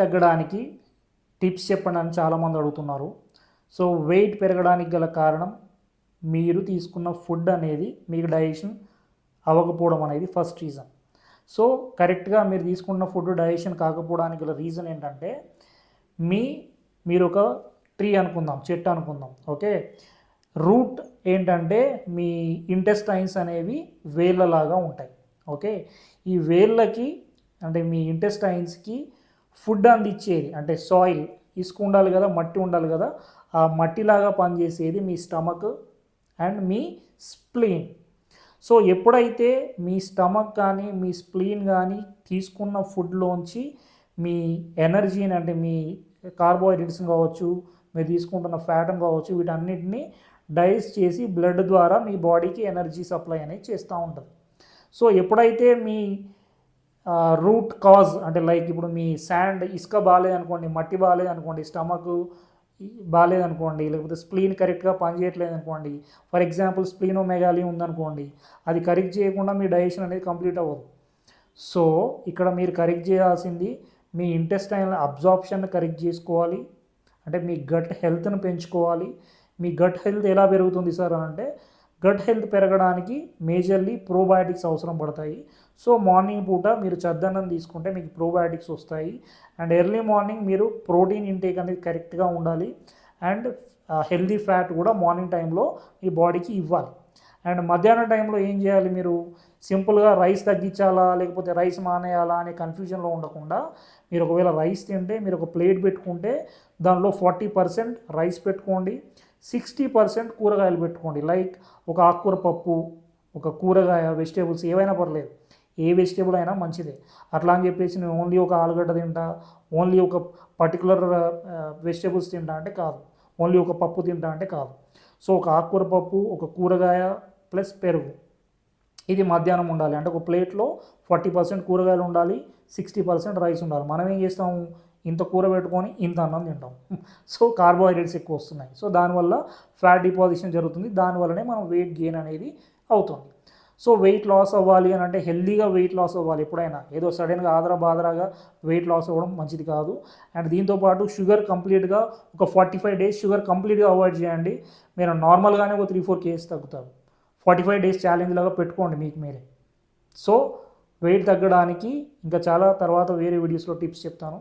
తగ్గడానికి టిప్స్ చెప్పండి అని చాలామంది అడుగుతున్నారు. సో వెయిట్ పెరగడానికి గల కారణం మీరు తీసుకున్న ఫుడ్ అనేది మీకు డైజెషన్ అవ్వకపోవడం అనేది ఫస్ట్ రీజన్. సో కరెక్ట్గా మీరు తీసుకున్న ఫుడ్ డైజెషన్ కాకపోవడానికి గల రీజన్ ఏంటంటే మీరు ఒక ట్రీ అనుకుందాం, చెట్టు అనుకుందాం. ఓకే, రూట్ ఏంటంటే మీ ఇంటెస్టైన్స్ అనేవి వేళ్ళలాగా ఉంటాయి. ఓకే, ఈ వేళ్ళకి అంటే మీ ఇంటెస్టైన్స్కి ఫుడ్ అందించేది అంటే సాయిల్, ఇసుక ఉండాలి కదా, మట్టి ఉండాలి కదా, ఆ మట్టిలాగా పనిచేసేది మీ స్టమక్ అండ్ మీ స్ప్లీన్. సో ఎప్పుడైతే మీ స్టమక్ కానీ మీ స్ప్లీన్ కానీ తీసుకున్న ఫుడ్లోంచి మీ ఎనర్జీని అంటే మీ కార్బోహైడ్రేట్స్ని కావచ్చు, మీరు తీసుకుంటున్న ఫ్యాట్ని కావచ్చు, వీటన్నిటిని డైజెస్ట్ చేసి బ్లడ్ ద్వారా మీ బాడీకి ఎనర్జీ సప్లై అనేది చేస్తూ ఉంటుంది. సో ఎప్పుడైతే మీ రూట్ కాజ్ అంటే లైక్ ఇప్పుడు మీ శాండ్ ఇసుక బాగాలేదనుకోండి, మట్టి బాగాలేదనుకోండి, స్టమక్ బాగాలేదనుకోండి, లేకపోతే స్ప్లీన్ కరెక్ట్గా పనిచేయట్లేదు అనుకోండి, ఫర్ ఎగ్జాంపుల్ స్ప్లీనోమెగాలీ ఉందనుకోండి, అది కరెక్ట్ చేయకుండా మీ డైజెషన్ అనేది కంప్లీట్ అవ్వదు. సో ఇక్కడ మీరు కరెక్ట్ చేయాల్సింది మీ ఇంటెస్టైనల్ అబ్జార్ప్షన్ కరెక్ట్ చేసుకోవాలి, అంటే మీ గట్ హెల్త్ను పెంచుకోవాలి. మీ గట్ హెల్త్ ఎలా పెరుగుతుంది సార్ అని అంటే, గట్ హెల్త్ పెరగడానికి మేజర్లీ ప్రోబయాటిక్స్ అవసరం పడతాయి. సో మార్నింగ్ పూట మీరు చద్దన్నం తీసుకుంటే మీకు ప్రోబయాటిక్స్ వస్తాయి. అండ్ ఎర్లీ మార్నింగ్ మీరు ప్రోటీన్ ఇంటేక్ అనేది కరెక్ట్గా ఉండాలి. అండ్ హెల్దీ ఫ్యాట్ కూడా మార్నింగ్ టైంలో మీ బాడీకి ఇవ్వాలి. అండ్ మధ్యాహ్నం టైంలో ఏం చేయాలి, మీరు సింపుల్గా రైస్ తగ్గించాలా లేకపోతే రైస్ మానేయాలా అనే కన్ఫ్యూజన్లో ఉండకుండా, మీరు ఒకవేళ రైస్ తింటే మీరు ఒక ప్లేట్ పెట్టుకుంటే దానిలో 40% రైస్ పెట్టుకోండి, 60% కూరగాయలు పెట్టుకోండి. లైక్ ఒక ఆకుకూర పప్పు, ఒక కూరగాయ, వెజిటేబుల్స్ ఏవైనా పర్లేదు, ఏ వెజిటేబుల్ అయినా మంచిదే. అట్లా అని చెప్పేసి నేను ఓన్లీ ఒక ఆలుగడ్డ తింటా, ఓన్లీ ఒక పర్టికులర్ వెజిటేబుల్స్ తింటా అంటే కాదు, ఓన్లీ ఒక పప్పు తింటా అంటే కాదు. సో ఒక ఆకుకూర పప్పు, ఒక కూరగాయ ప్లస్ పెరుగు, ఇది మధ్యాహ్నం ఉండాలి. అంటే ఒక ప్లేట్లో 40% కూరగాయలు ఉండాలి, 60% రైస్ ఉండాలి. మనం ఏం చేస్తాము, ఇంత కూర పెట్టుకొని ఇంత అన్నం తింటాం. సో కార్బోహైడ్రేట్స్ ఎక్కువ వస్తున్నాయి. సో దానివల్ల ఫ్యాట్ డిపాజిషన్ జరుగుతుంది, దానివల్లనే మనం వెయిట్ గెయిన్ అనేది అవుతుంది. సో వెయిట్ లాస్ అవ్వాలి అని అంటే హెల్దీగా వెయిట్ లాస్ అవ్వాలి. ఎప్పుడైనా ఏదో సడన్గా బాదరాగా వెయిట్ లాస్ అవ్వడం మంచిది కాదు. అండ్ దీంతోపాటు షుగర్ కంప్లీట్గా ఒక 45 days షుగర్ కంప్లీట్గా అవాయిడ్ చేయండి. మీరు నార్మల్గానే ఒక 3-4 kgs తగ్గుతారు. 45 days ఛాలెంజ్ లాగా పెట్టుకోండి మీకు మీరే. సో వెయిట్ తగ్గడానికి ఇంకా చాలా తర్వాత వేరే వీడియోస్లో టిప్స్ చెప్తాను.